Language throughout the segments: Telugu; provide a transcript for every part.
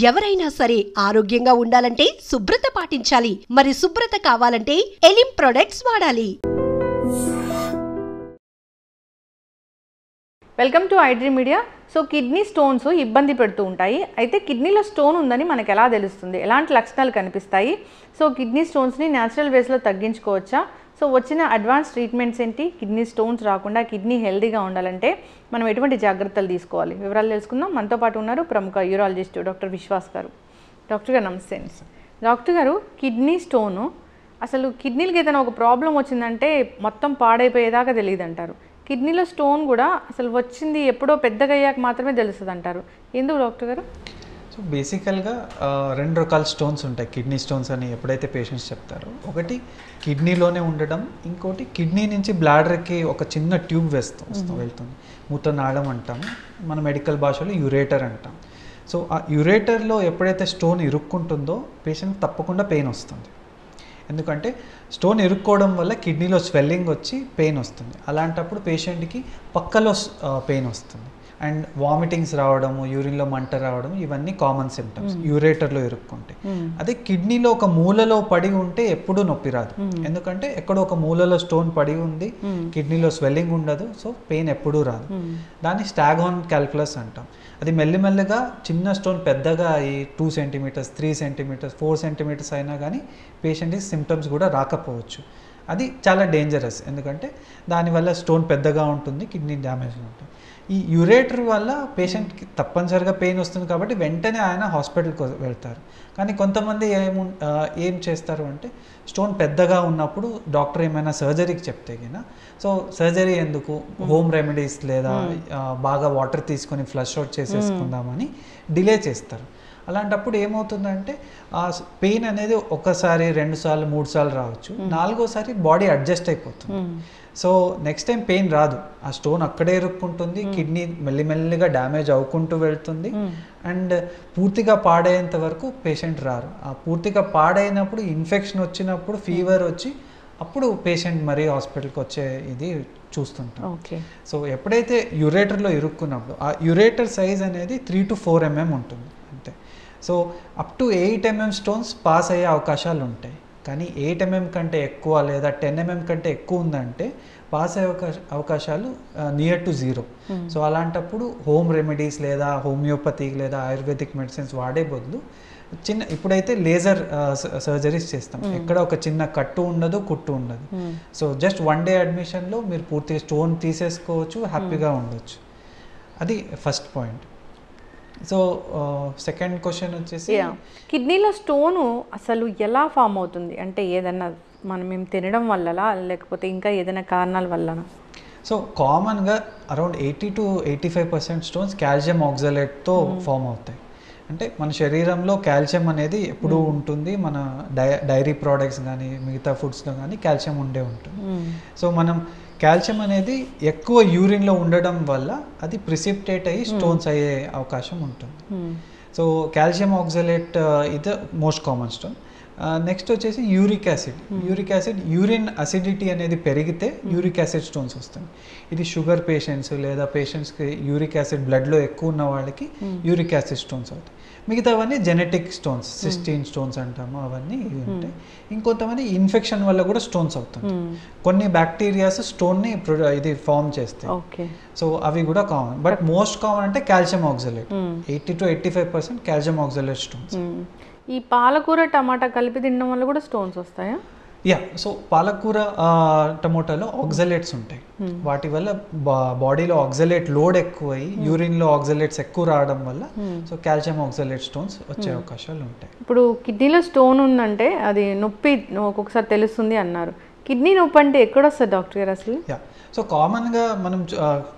ఎవరైనా సరే ఆరోగ్యంగా ఉండాలంటే శుభ్రత పాటించాలి. మరి శుభ్రత కావాలంటే ఎలిమ్ ప్రొడక్ట్స్ వాడాలి. Welcome to iDream media. So kidney stones ఇబ్బంది పెడుతూ ఉంటాయి. అయితే కిడ్నీలో స్టోన్ ఉందని మనకు ఎలా తెలుస్తుంది, ఎలాంటి లక్షణాలు కనిపిస్తాయి, సో కిడ్నీ స్టోన్స్ని న్యాచురల్ వేస్లో తగ్గించుకోవచ్చా, సో వచ్చిన అడ్వాన్స్ ట్రీట్మెంట్స్ ఏంటి, కిడ్నీ స్టోన్స్ రాకుండా కిడ్నీ హెల్తీగా ఉండాలంటే మనం ఎటువంటి జాగ్రత్తలు తీసుకోవాలి, వివరాలు తెలుసుకుందాం. మనతో పాటు ఉన్నారు ప్రముఖ యూరాలజిస్ట్ డాక్టర్ విశ్వాస్ గారు. డాక్టర్ గారు నమస్తే. డాక్టర్ గారు, కిడ్నీ స్టోను అసలు కిడ్నీలకి ఏదైనా ఒక ప్రాబ్లం వచ్చిందంటే మొత్తం పాడైపోయేదాకా తెలియదు అంటారు. కిడ్నీలో స్టోన్ కూడా అసలు వచ్చింది ఎప్పుడో పెద్దగా అయ్యాక మాత్రమే తెలుస్తుంది అంటారు. ఎందుకు డాక్టర్ గారు? సో బేసికల్గా రెండు రకాల స్టోన్స్ ఉంటాయి. కిడ్నీ స్టోన్స్ అని ఎప్పుడైతే పేషెంట్స్ చెప్తారో, ఒకటి కిడ్నీలోనే ఉండడం, ఇంకోటి కిడ్నీ నుంచి బ్లాడర్కి ఒక చిన్న ట్యూబ్ వెళ్తుంది, మూత్రనాళం అంటాం, మన మెడికల్ భాషలో యురేటర్ అంటాం. సో ఆ యురేటర్లో ఎప్పుడైతే స్టోన్ ఇరుక్కుంటుందో పేషెంట్ తప్పకుండా పెయిన్ వస్తుంది. ఎందుకంటే స్టోన్ ఇరుక్కోవడం వల్ల కిడ్నీలో స్వెల్లింగ్ వచ్చి పెయిన్ వస్తుంది. అలాంటప్పుడు పేషెంట్కి పక్కలో పెయిన్ వస్తుంది అండ్ వామిటింగ్స్ రావడము, యూరిన్లో మంట రావడం, ఇవన్నీ కామన్ సిమ్టమ్స్ యూరేటర్లో ఇరుక్కుంటే. అదే కిడ్నీలో ఒక మూలలో పడి ఉంటే ఎప్పుడూ నొప్పి రాదు, ఎందుకంటే ఎక్కడో ఒక మూలలో స్టోన్ పడి ఉంది, కిడ్నీలో స్వెల్లింగ్ ఉండదు, సో పెయిన్ ఎప్పుడూ రాదు. దాన్ని స్టాగ్హార్న్ క్యాల్కులస్ అంటాం. అది మెల్లిమెల్లిగా చిన్న స్టోన్ పెద్దగా అయ్యి 2 సెంటీమీటర్స్ 3 సెంటీమీటర్స్ 4 సెంటీమీటర్స్ అయినా కానీ పేషెంట్కి సిమ్టమ్స్ కూడా రాకపోవచ్చు. అది చాలా డేంజరస్, ఎందుకంటే దానివల్ల స్టోన్ పెద్దగా ఉంటుంది, కిడ్నీ డ్యామేజ్ ఉంటుంది. ఈ యురేటర్ వల్ల పేషెంట్కి తప్పనిసరిగా పెయిన్ వస్తుంది కాబట్టి వెంటనే ఆయన హాస్పిటల్కి వెళ్తారు. కానీ కొంతమంది ఏం చేస్తారు అంటే, స్టోన్ పెద్దగా ఉన్నప్పుడు డాక్టర్ ఏమైనా సర్జరీకి చెప్తే గిన, సో సర్జరీ ఎందుకు, హోమ్ రెమెడీస్ లేదా బాగా వాటర్ తీసుకొని ఫ్లష్ అవుట్ చేసేసుకుందామని డిలే చేస్తారు. అలాంటప్పుడు ఏమవుతుందంటే ఆ పెయిన్ అనేది ఒకసారి 2 సార్లు 3 సార్లు రావచ్చు, 4వసారి బాడీ అడ్జస్ట్ అయిపోతుంది. సో నెక్స్ట్ టైం పెయిన్ రాదు, ఆ స్టోన్ అక్కడే ఇరుక్కుంటుంది, కిడ్నీ మెల్లిమెల్లిగా డ్యామేజ్ అవ్వుకుంటూ వెళ్తుంది అండ్ పూర్తిగా పాడయ్యేంత వరకు పేషెంట్ రారు. ఆ పూర్తిగా పాడైనప్పుడు ఇన్ఫెక్షన్ వచ్చినప్పుడు ఫీవర్ వచ్చి అప్పుడు పేషెంట్ మరీ హాస్పిటల్కి వచ్చే ఇది చూస్తుంటాం. సో ఎప్పుడైతే యురేటర్లో ఇరుక్కున్నప్పుడు ఆ యురేటర్ సైజ్ అనేది 3 to 4 mm ఉంటుంది అంతే. So up to 8 mm stones pass అయ్యే అవకాశాలు ఉంటాయి. కానీ 8 mm కంటే ఎక్కువ లేదా 10 mm కంటే ఎక్కువ ఉందంటే పాస్ అయ్యే అవకాశాలు నియర్ టు 0. సో అలాంటప్పుడు హోమ్ రెమెడీస్ లేదా హోమియోపతి లేదా ఆయుర్వేదిక్ మెడిసిన్స్ వాడే బదులు ఇప్పుడైతే లేజర్ సర్జరీస్ చేస్తాం. ఎక్కడ ఒక చిన్న కట్టు ఉండదు, కుట్టు ఉండదు. సో జస్ట్ 1 day అడ్మిషన్లో మీరు పూర్తిగా స్టోన్ తీసేసుకోవచ్చు, హ్యాపీగా ఉండొచ్చు. అది first point. So second question వచ్చేసి, కిడ్నీలో స్టోను అసలు ఎలా ఫామ్ అవుతుంది అంటే ఏదన్నా మనం తినడం వల్ల లేకపోతే ఇంకా ఏదైనా కారణాల వల్ల? సో కామన్గా అరౌండ్ 80 to 85% స్టోన్స్ కాల్షియం ఆక్సలేట్తో ఫామ్ అవుతాయి. అంటే మన శరీరంలో కాల్షియం అనేది ఎప్పుడూ ఉంటుంది, మన డైరీ ప్రోడక్ట్స్ కానీ మిగతా ఫుడ్స్లో కానీ కాల్షియం ఉంటుంది. సో మనం కాల్షియం అనేది ఎక్కువ యూరిన్లో ఉండడం వల్ల అది ప్రిసిపిటేట్ అయ్యి స్టోన్స్ అయ్యే అవకాశం ఉంటుంది. సో కాల్షియం ఆక్సలేట్ ఇది మోస్ట్ కామన్ స్టోన్. నెక్స్ట్ వచ్చేసి యూరిక్ యాసిడ్. యూరిన్ అసిడిటీ అనేది పెరిగితే యూరిక్ యాసిడ్ స్టోన్స్ వస్తాయి. ఇది షుగర్ పేషెంట్స్ లేదా పేషెంట్స్కి యూరిక్ యాసిడ్ బ్లడ్లో ఎక్కువ ఉన్న వాళ్ళకి యూరిక్ యాసిడ్ స్టోన్స్ అవుతాయి. మిగతావన్నీ జెనెటిక్ స్టోన్స్, సిస్టీన్ స్టోన్స్ అంటాము, అవన్నీ ఇవి ఉంటాయి. ఇంకొంతమంది ఇన్ఫెక్షన్ వల్ల కూడా స్టోన్స్ అవుతుంది. కొన్ని బ్యాక్టీరియాస్ స్టోన్ని ఇది ఫామ్ చేస్తాయి. సో అవి కూడా కామన్. బట్ మోస్ట్ కామన్ అంటే calcium oxalate. 80 to 85% calcium oxalate stones. ఈ పాలకూర టమాటా కలిపి తినడం వల్ల కూడా స్టోన్స్ వస్తాయా? సో పాలకూర టమోటాలో ఆక్సలేట్స్ ఉంటాయి. వాటి వల్ల బాడీలో ఆక్సలేట్ లోడ్ ఎక్కువ అయ్యి యూరిన్లో ఆక్సలేట్స్ ఎక్కువ రావడం వల్ల సో కాల్షియం ఆక్సలేట్ స్టోన్స్ వచ్చే అవకాశాలు ఉంటాయి. ఇప్పుడు కిడ్నీలో స్టోన్ ఉందంటే అది నొప్పి ఒక్కొక్కసారి తెలుస్తుంది అన్నారు. కిడ్నీ నొప్పి అంటే ఎక్కడొస్తుంది డాక్టర్ గారు అసలు? సో కామన్గా మనం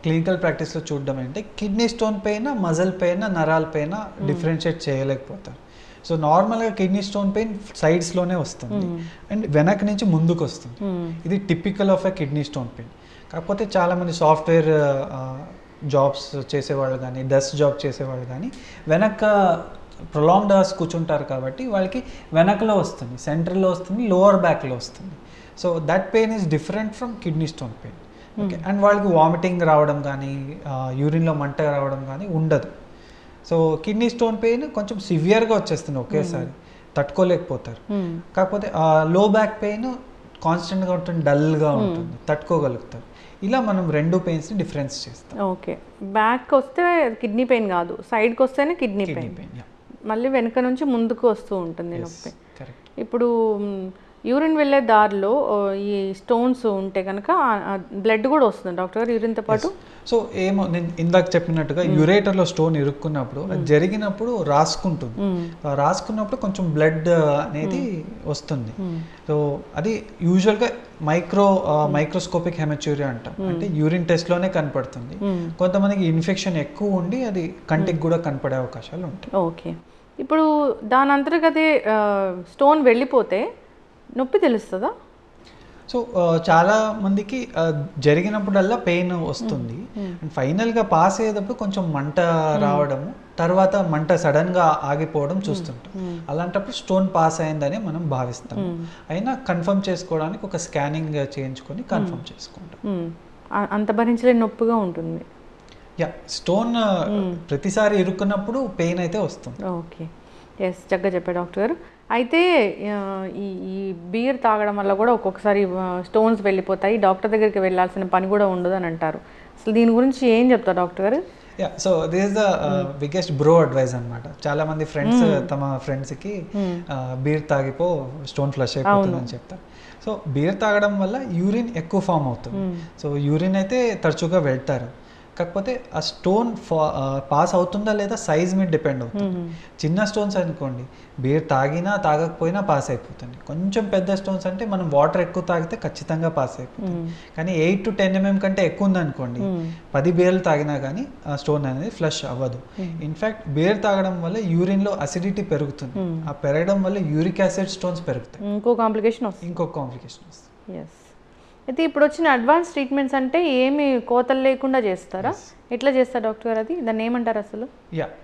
క్లినికల్ ప్రాక్టీస్లో చూడడం అంటే కిడ్నీ స్టోన్ పైన, మజిల్ పైన, నరాల పైన డిఫరెన్షియేట్ చేయలేకపోతారు. సో నార్మల్గా కిడ్నీ స్టోన్ పెయిన్ సైడ్స్లోనే వస్తుంది అండ్ వెనక్ నుంచి ముందుకు వస్తుంది. ఇది typical of a kidney stone pain. కాకపోతే చాలామంది సాఫ్ట్వేర్ జాబ్స్ చేసేవాళ్ళు కానీ, డెస్క్ జాబ్ చేసేవాళ్ళు కానీ వెనక ప్రొలాంగ్డ్ అవర్స్ కూర్చుంటారు కాబట్టి వాళ్ళకి వెనకలో వస్తుంది, సెంటర్లో వస్తుంది, లోవర్ బ్యాక్లో వస్తుంది. So that pain is different from kidney stone pain. Okay, and వాళ్ళకి వామిటింగ్ రావడం కానీ, యూరిన్లో మంట రావడం కానీ ఉండదు. సో కిడ్నీ స్టోన్ పెయిన్ కొంచెం సివియర్గా వచ్చేస్తుంది ఒకేసారి, తట్టుకోలేకపోతారు. కాకపోతే లో బ్యాక్ పెయిన్ కాన్స్టెంట్గా ఉంటుంది, డల్గా ఉంటుంది, తట్టుకోగలుగుతారు. ఇలా మనం రెండు పెయిన్స్ని డిఫరెన్స్ చేస్తాం. ఓకే, బ్యాక్ వస్తే కిడ్నీ పెయిన్ కాదు, సైడ్కి వస్తేనే కిడ్నీ పెయిన్, మళ్ళీ వెనక నుంచి ముందుకు వస్తూ ఉంటుంది నొప్పి. ఇప్పుడు యూరిన్ వెళ్ళే దారిలో ఈ స్టోన్స్ ఉంటే కనుక బ్లడ్ కూడా వస్తుంది డాక్టర్ గారు యూరిన్తో పాటు? సో ఏమో నేను ఇందాక చెప్పినట్టుగా యూరేటర్లో స్టోన్ ఇరుక్కున్నప్పుడు అది జరిగినప్పుడు రాసుకుంటుంది. రాసుకున్నప్పుడు కొంచెం బ్లడ్ అనేది వస్తుంది. సో అది యూజువల్గా మైక్రోస్కోపిక్ హెమచ్యూరియా అంటాం, అంటే యూరిన్ టెస్ట్లోనే కనపడుతుంది. కొంతమందికి ఇన్ఫెక్షన్ ఎక్కువ ఉండి అది కంటికి కూడా కనపడే అవకాశాలు ఉంటాయి. ఓకే, ఇప్పుడు దాని అంతర్గతే స్టోన్ వెళ్ళిపోతే నొప్పి తెలుస్తుందా? సో చాలా మందికి జరిగినప్పుడల్లా పెయిన్ వస్తుంది. అండ్ ఫైనల్గా పాస్ అయ్యేటప్పుడు కొంచెం మంట రావడము, తర్వాత మంట సడన్గా ఆగిపోవడం చూస్తుంటాం. అలాంటప్పుడు స్టోన్ పాస్ అయిందని మనం భావిస్తాం. అయినా కన్ఫర్మ్ చేసుకోవడానికి ఒక స్కానింగ్ చేయించుకొని కన్ఫర్మ్ చేసుకుంటాం. అంత భరించలేని నొప్పిగా ఉంటుంది. స్టోన్ ప్రతిసారి ఇరుక్కున్నప్పుడు పెయిన్ అయితే వస్తుంది. ఓకే, ఎస్, చక్కగా చెప్పారు డాక్టర్ గారు. అయితే ఈ బీర్ తాగడం వల్ల కూడా ఒక్కొక్కసారి స్టోన్స్ వెళ్ళిపోతాయి, డాక్టర్ దగ్గరికి వెళ్ళాల్సిన పని కూడా ఉండదు అని అంటారు. అసలు దీని గురించి ఏం చెప్తారు డాక్టర్ గారు? So this is the biggest bro advice అనమాట. చాలా మంది ఫ్రెండ్స్ తమ ఫ్రెండ్స్కి బీర్ తాగిపో స్టోన్ ఫ్లష్ అయిపోతుంది అని చెప్తారు. సో బీర్ తాగడం వల్ల యూరిన్ ఎక్కువ ఫామ్ అవుతుంది. సో యూరిన్ అయితే తరచుగా వెళ్తారు, కాకపోతే ఆ స్టోన్ పాస్ అవుతుందా లేదా సైజ్ మీద డిపెండ్ అవుతుంది. చిన్న స్టోన్స్ అనుకోండి బీర్ తాగినా తాగకపోయినా పాస్ అయిపోతుంది. కొంచెం పెద్ద స్టోన్స్ అంటే మనం వాటర్ ఎక్కువ తాగితే ఖచ్చితంగా పాస్ అయిపోతుంది. కానీ 8 to 10 mm కంటే ఎక్కువ ఉందనుకోండి, 10 బీర్లు తాగినా కానీ ఆ స్టోన్ అనేది ఫ్లష్ అవ్వదు. ఇన్ఫ్యాక్ట్ బీర్ తాగడం వల్ల యూరిన్లో అసిడిటీ పెరుగుతుంది. ఆ పెరగడం వల్ల యూరిక్ యాసిడ్ స్టోన్స్ పెరుగుతాయి. ఇంకో కాంప్లికేషన్ వస్తుంది. ఎస్, అయితే ఇప్పుడు వచ్చిన అడ్వాన్స్ ట్రీట్మెంట్స్ అంటే ఏమి కోతలు లేకుండా చేస్తారా? ఎట్లా చేస్తారు డాక్టర్ గారు అది? దాన్ని ఏమంటారు అసలు?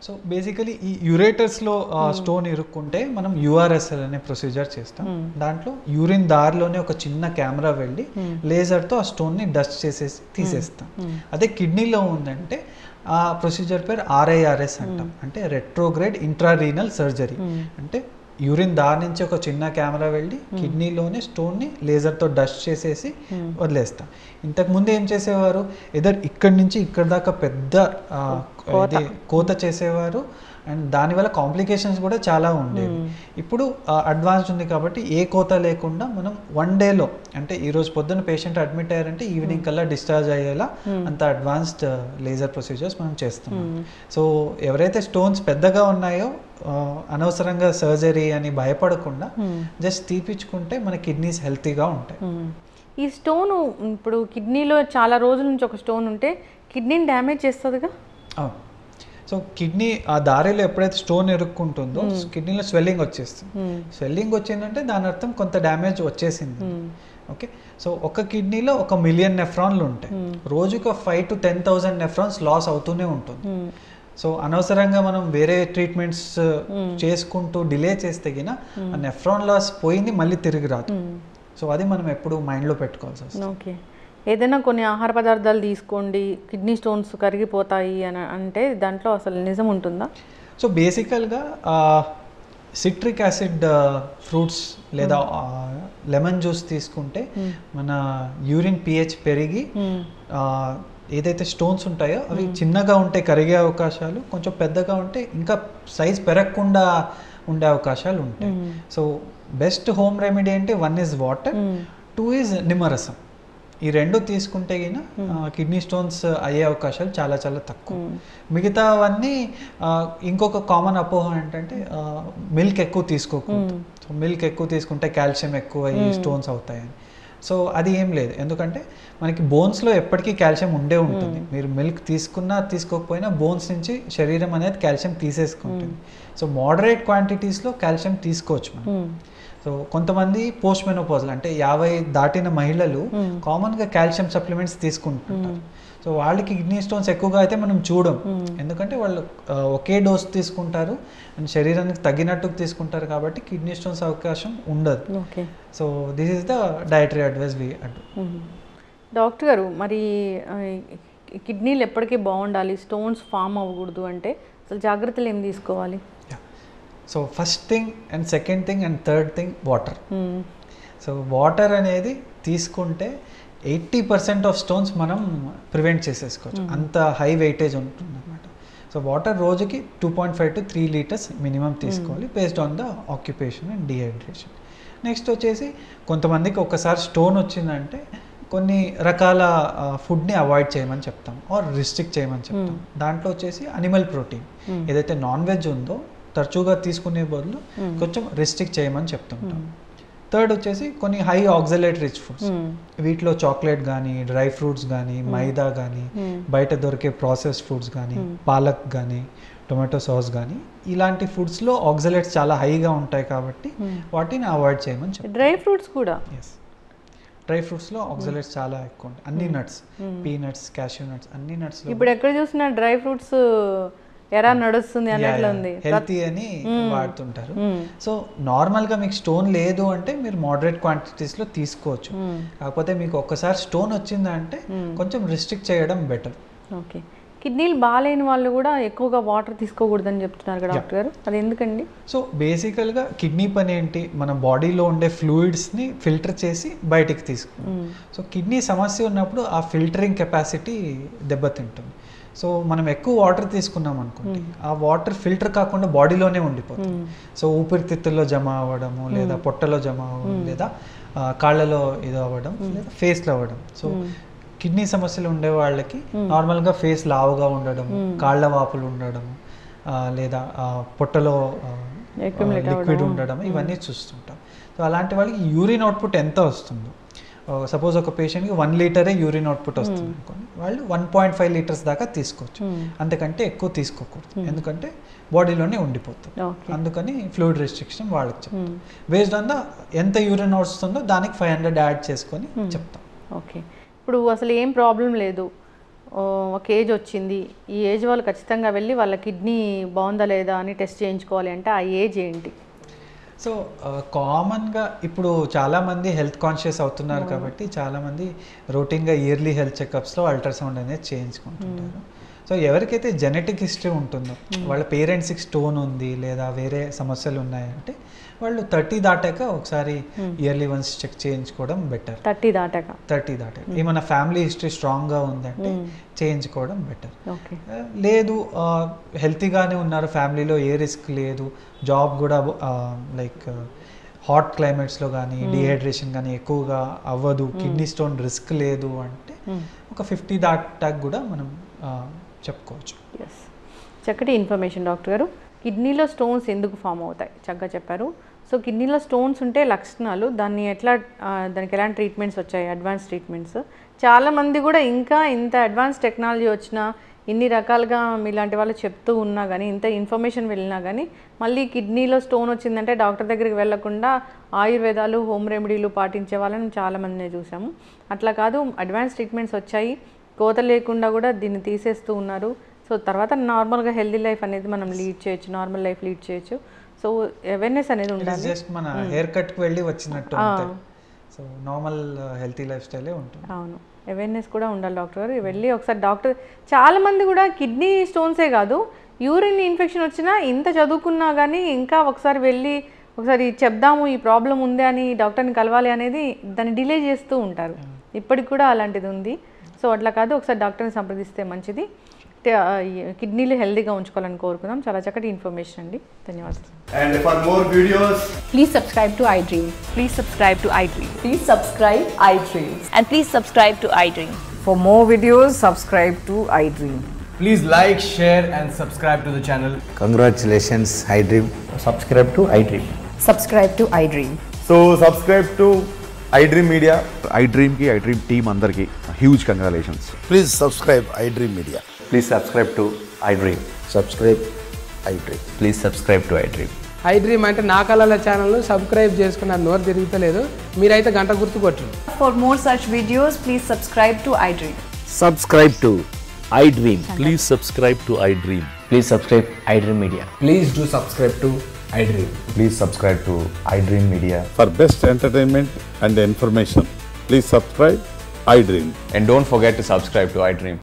సో బేసికలీ ఈ యూరేటర్స్లో స్టోన్ ఇరుక్కుంటే మనం URSL అనే ప్రొసీజర్ చేస్తాం. దాంట్లో యూరిన్ దారిలోనే ఒక చిన్న కెమెరా వెళ్ళి లేజర్తో ఆ స్టోన్ని డస్ట్ చేసేసి తీసేస్తాం. అదే కిడ్నీలో ఉందంటే ఆ ప్రొసీజర్ పేరు RIRS అంటాం, అంటే రెట్రోగ్రేడ్ ఇంట్రారీనల్ సర్జరీ. అంటే యూరిన్ దారి నుంచి ఒక చిన్న కెమెరా వెళ్ళి కిడ్నీలోనే స్టోన్ని లేజర్తో డస్ట్ చేసేసి వదిలేస్తాం. ఇంతకుముందు ఏం చేసేవారు, ఇక్కడి నుంచి ఇక్కడ దాకా పెద్ద కోత చేసేవారు, అండ్ దానివల్ల కాంప్లికేషన్స్ కూడా చాలా ఉండేవి. ఇప్పుడు అడ్వాన్స్డ్ ఉంది కాబట్టి ఏ కోత లేకుండా మనం 1 dayలో, అంటే ఈరోజు పొద్దున్న పేషెంట్ అడ్మిట్ అయ్యారంటే ఈవినింగ్ కల్లా డిశ్చార్జ్ అయ్యేలా అంత అడ్వాన్స్డ్ లేజర్ ప్రొసీజర్స్ మనం చేస్తున్నాం. సో ఎవరైతే స్టోన్స్ పెద్దగా ఉన్నాయో అనవసరంగా సర్జరీ అని భయపడకుండా జస్ట్ తీపించుకుంటే మన కిడ్నీస్ హెల్తీగా ఉంటాయి. ఈ స్టోన్ ఇప్పుడు కిడ్నీలో చాలా రోజుల నుంచి ఒక స్టోన్ ఉంటే కిడ్నీని డ్యామేజ్ చేస్తుందిగా? అవును. సో కిడ్నీ ఆ దారిలో ఎప్పుడైతే స్టోన్ ఇరుక్కుంటుందో కిడ్నీలో స్వెల్లింగ్ వచ్చేస్తుంది. స్వెల్లింగ్ వచ్చిందంటే దాని అర్థం కొంత డ్యామేజ్ వచ్చేసింది. ఓకే, సో ఒక కిడ్నీలో 1 million నెఫ్రాన్లు ఉంటాయి. రోజుకు 5,000 to 10,000 నెఫ్రాన్స్ లాస్ అవుతూనే ఉంటుంది. సో అనవసరంగా మనం వేరే ట్రీట్మెంట్స్ చేసుకుంటూ డిలే చేస్తే గిన ఆ నెఫ్రాన్ లాస్ పోయింది, మళ్ళీ తిరిగి రాదు. సో అది మనం ఎప్పుడు మైండ్లో పెట్టుకోవాల్సి వస్తుంది. ఓకే, ఏదైనా కొన్ని ఆహార పదార్థాలు తీసుకోండి కిడ్నీ స్టోన్స్ కరిగిపోతాయి అని అంటే దాంట్లో అసలు నిజం ఉంటుందా? సో బేసికల్గా సిట్రిక్ యాసిడ్ ఫ్రూట్స్ లేదా లెమన్ జ్యూస్ తీసుకుంటే మన యూరిన్ pH పెరిగి ఏదైతే స్టోన్స్ ఉంటాయో అవి చిన్నగా ఉంటే కరిగే అవకాశాలు, కొంచెం పెద్దగా ఉంటే ఇంకా సైజ్ పెరగకుండా ఉండే అవకాశాలు ఉంటాయి. సో బెస్ట్ హోమ్ రెమెడీ అంటే 1 is వాటర్, 2 is నిమ్మరసం. ఈ 2 తీసుకుంటే గిన కిడ్నీ స్టోన్స్ అయ్యే అవకాశాలు చాలా చాలా తక్కువ. మిగతావన్నీ ఇంకొక కామన్ అపోహ ఏంటంటే మిల్క్ ఎక్కువ తీసుకోకూడదు. సో మిల్క్ ఎక్కువ తీసుకుంటే కాల్షియం ఎక్కువ అయ్యి స్టోన్స్ అవుతాయని. సో అది ఏం లేదు, ఎందుకంటే మనకి బోన్స్లో ఎప్పటికీ కాల్షియం ఉండే ఉంటుంది. మీరు మిల్క్ తీసుకున్నా తీసుకోకపోయినా బోన్స్ నుంచి శరీరం అనేది కాల్షియం తీసేసుకుంటుంది. సో మోడరేట్ క్వాంటిటీస్లో కాల్షియం తీసుకోవచ్చు మనం. సో కొంతమంది పోస్ట్ మెనోపాజల్ అంటే 50 దాటిన మహిళలు కామన్గా కాల్షియం సప్లిమెంట్స్ తీసుకుంటుంటారు. సో వాళ్ళకి కిడ్నీ స్టోన్స్ ఎక్కువగా అయితే మనం చూడం, ఎందుకంటే వాళ్ళు ఒకే డోస్ తీసుకుంటారు అండ్ శరీరానికి తగ్గినట్టు తీసుకుంటారు కాబట్టి కిడ్నీ స్టోన్స్ అవకాశం ఉండదు. So this is the dietary advice we had. Doctor గారు, మరి కిడ్నీలు ఎప్పటికీ బాగుండాలి, స్టోన్స్ ఫామ్ అవ్వకూడదు అంటే అసలు జాగ్రత్తలు ఏం తీసుకోవాలి? So first thing and second thing and third thing water. So water అనేది తీసుకుంటే 80% ఆఫ్ స్టోన్స్ మనం ప్రివెంట్ చేసేసుకోవచ్చు, అంత హై వెయిటేజ్ ఉంటుంది అనమాట. సో వాటర్ రోజుకి 2.5 to 3 లీటర్స్ మినిమం తీసుకోవాలి based on the occupation and dehydration. Next వచ్చేసి కొంతమందికి ఒకసారి స్టోన్ వచ్చిందంటే కొన్ని రకాల ఫుడ్ని అవాయిడ్ చేయమని చెప్తాం ఆర్ రిస్ట్రిక్ట్ చేయమని చెప్తాం. దాంట్లో వచ్చేసి అనిమల్ ప్రోటీన్ ఏదైతే నాన్ వెజ్ ఉందో తరచుగా తీసుకునే బదులు కొంచెం రిస్ట్రిక్ట్ చేయమని చెప్తుంటాం. థర్డ్ వచ్చేసి కొన్ని హై ఆక్సలేట్ రిచ్ ఫుడ్స్, వీటిలో చాక్లెట్ కానీ, డ్రై ఫ్రూట్స్ కానీ, మైదా కానీ, బయట దొరికే ప్రాసెస్డ్ ఫుడ్స్ కానీ, పాలక్ కానీ, టొమాటో సాస్ కానీ, ఇలాంటి ఫుడ్స్లో ఆక్సలేట్స్ చాలా హైగా ఉంటాయి కాబట్టి వాటిని అవాయిడ్ చేయమని చెప్తాం. డ్రై ఫ్రూట్స్ కూడా, ఎస్, డ్రై ఫ్రూట్స్లో ఆక్సలేట్స్ చాలా ఎక్కువ ఉంటాయి. అన్ని నట్స్, పీనట్స్, క్యాష్యూ నట్స్, అన్ని నట్స్. ఇప్పుడు ఎక్కడ చూసినా డ్రై ఫ్రూట్స్ ఎరా నడుస్తుంది అన్నట్లు ఉంది, హెల్తీ అని వాడుతుంటారు. సో నార్మల్గా మీకు స్టోన్ లేదు అంటే మీరు మోడరేట్ క్వాంటిటీస్లో తీసుకోవచ్చు. కాకపోతే మీకు ఒక్కసారి స్టోన్ వచ్చిందంటే కొంచెం రిస్ట్రిక్ట్ చేయడం బెటర్. ఓకే. కిడ్నీలు బాగాలేని వాళ్ళు కూడా ఎక్కువగా వాటర్ తీసుకోకూడదని చెప్తున్నారు కదా డాక్టర్ గారు, అది ఎందుకండి? సో బేసికల్గా కిడ్నీ పని ఏంటి, మన బాడీలో ఉండే ఫ్లూయిడ్స్ని ఫిల్టర్ చేసి బయటికి తీసుకుంటాం. సో కిడ్నీ సమస్య ఉన్నప్పుడు ఆ ఫిల్టరింగ్ కెపాసిటీ దెబ్బతింటుంది. సో మనం ఎక్కువ వాటర్ తీసుకున్నాం అనుకోండి, ఆ వాటర్ ఫిల్టర్ కాకుండా బాడీలోనే ఉండిపోతుంది. సో ఊపిరితిత్తుల్లో జమ అవ్వడము, లేదా పొట్టలో జమ అవ్వడం, లేదా కాళ్ళలో ఇది అవ్వడం, లేదా ఫేస్లో అవ్వడం. సో కిడ్నీ సమస్యలు ఉండే వాళ్ళకి నార్మల్గా ఫేస్ లావుగా ఉండడం, కాళ్ళ వాపులు ఉండడం, లేదా పొట్టలో లిక్విడ్ ఉండడం, ఇవన్నీ చూస్తుంటాం. సో అలాంటి వాళ్ళకి యూరిన్ అవుట్పుట్ ఎంత వస్తుందో, సపోజ్ ఒక పేషెంట్కి 1 లీటరే యూరిన్ అవుట్పుట్ వస్తుంది అనుకోండి, వాళ్ళు 1.5 లీటర్స్ దాకా తీసుకోవచ్చు. అంతకంటే ఎక్కువ తీసుకోకూడదు, ఎందుకంటే బాడీలోనే ఉండిపోతుంది. అందుకని ఫ్లూయిడ్ రెస్ట్రిక్షన్ వాళ్ళకి చెప్తాం. బేస్డ్ ఆన్ ద ఎంత యూరిన్ వస్తుందో దానికి 500 యాడ్ చేసుకొని చెప్తాం. ఓకే. ఇప్పుడు అసలు ఏం ప్రాబ్లం లేదు, ఒక ఏజ్ వచ్చింది, ఈ ఏజ్ వాళ్ళు ఖచ్చితంగా వెళ్ళి వాళ్ళ కిడ్నీ బాగుందా లేదా అని టెస్ట్ చేయించుకోవాలి అంటే ఆ ఏజ్ ఏంటి? సో కామన్గా ఇప్పుడు చాలామంది హెల్త్ కాన్షియస్ అవుతున్నారు కాబట్టి చాలామంది రొటీన్గా ఇయర్లీ హెల్త్ చెకప్స్లో అల్ట్రాసౌండ్ అనేది చేయించుకుంటుంటారు. సో ఎవరికైతే జెనెటిక్ హిస్టరీ ఉంటుందో, వాళ్ళ పేరెంట్స్కి స్టోన్ ఉంది లేదా వేరే సమస్యలు ఉన్నాయంటే వాళ్ళు 30 దాటాక ఒకసారి ఇయర్లీ వన్స్ చెక్ చేయించుకోవడం బెటర్. 30 దాటాక ఏమైనా ఫ్యామిలీ హిస్టరీ స్ట్రాంగ్గా ఉందంటే చేయించుకోవడం బెటర్. లేదు హెల్తీగానే ఉన్నారు, ఫ్యామిలీలో ఏ రిస్క్ లేదు, జాబ్ కూడా లైక్ హాట్ క్లైమేట్స్లో కానీ డిహైడ్రేషన్ కానీ ఎక్కువగా అవ్వదు, కిడ్నీ స్టోన్ రిస్క్ లేదు అంటే ఒక 50 దాటాక కూడా మనం చెప్పుకోవచ్చు. ఎస్, చక్కటి ఇన్ఫర్మేషన్ డాక్టర్ గారు. కిడ్నీలో స్టోన్స్ ఎందుకు ఫామ్ అవుతాయి చక్కగా చెప్పారు. సో కిడ్నీలో స్టోన్స్ ఉంటే లక్షణాలు, దానికి ఎలాంటి ట్రీట్మెంట్స్ వచ్చాయి, అడ్వాన్స్ ట్రీట్మెంట్స్. చాలామంది కూడా ఇంకా ఇంత అడ్వాన్స్ టెక్నాలజీ వచ్చినా, ఇన్ని రకాలుగా మీలాంటి వాళ్ళు చెప్తూ ఉన్నా కానీ, ఇంత ఇన్ఫర్మేషన్ వెళ్ళినా కానీ మళ్ళీ కిడ్నీలో స్టోన్ వచ్చిందంటే డాక్టర్ దగ్గరికి వెళ్లకుండా ఆయుర్వేదాలు, హోమ్ రెమెడీలు పాటించే వాళ్ళని చాలామందినే చూసాము. అట్లా కాదు, అడ్వాన్స్ ట్రీట్మెంట్స్ వచ్చాయి, కోత లేకుండా కూడా దీన్ని తీసేస్తూ ఉన్నారు. సో తర్వాత నార్మల్గా హెల్దీ లైఫ్ అనేది మనం లీడ్ చేయొచ్చు, నార్మల్ లైఫ్ లీడ్ చేయొచ్చు. సో అవేర్నెస్ అనేది ఉండాలి. జస్ట్ మన హెయిర్ కట్కి వెళ్ళి వచ్చినట్టు ఉంటుంది. సో నార్మల్ హెల్తీ లైఫ్ స్టైలే ఉంటుంది. అవును, అవేర్నెస్ కూడా ఉండాలి డాక్టర్ గారు. వెళ్ళి ఒకసారి డాక్టర్, చాలామంది కూడా కిడ్నీ స్టోన్సే కాదు, యూరిన్ ఇన్ఫెక్షన్ వచ్చినా ఇంత చదువుకున్నా కానీ ఇంకా ఒకసారి వెళ్ళి ఒకసారి చెప్దాము ఈ ప్రాబ్లం ఉంది అని డాక్టర్ని కలవాలి అనేది దాన్ని డిలే చేస్తూ ఉంటారు. ఇప్పటికి కూడా అలాంటిది ఉంది. సో అట్లా కాదు, ఒకసారి డాక్టర్ని సంప్రదిస్తే మంచిది. కిడ్నీలు హెల్దీగా ఉంచుకోవాలని కోరుకుందాం. చాలా చక్కటి ఇన్ఫర్మేషన్ అండి, ధన్యవాదాలు. And for more videos, please subscribe to iDream. Please subscribe to iDream. Please subscribe iDream. And please subscribe to iDream. For more videos, subscribe to iDream. please like, share and subscribe to the channel. Congratulations, iDream. Subscribe to iDream. Subscribe to iDream. So subscribe to iDream Media. iDream ki iDream team andarki huge congratulations. Please subscribe iDream Media. Please subscribe to iDream. Subscribe iDream. Please subscribe to iDream. iDream అంటే నా కళల ఛానల్ను సబ్స్క్రైబ్ చేసుకున్న నోరు తిరుగుతలేదు, మీరైతే గంట గుర్తు కొట్టండి. For more such videos, please subscribe to iDream. Subscribe to iDream. Please subscribe to iDream. Please subscribe iDream Media. Please do subscribe to iDream. Please subscribe to iDream Media. For best entertainment and information, please subscribe iDream. And don't forget to subscribe to iDream.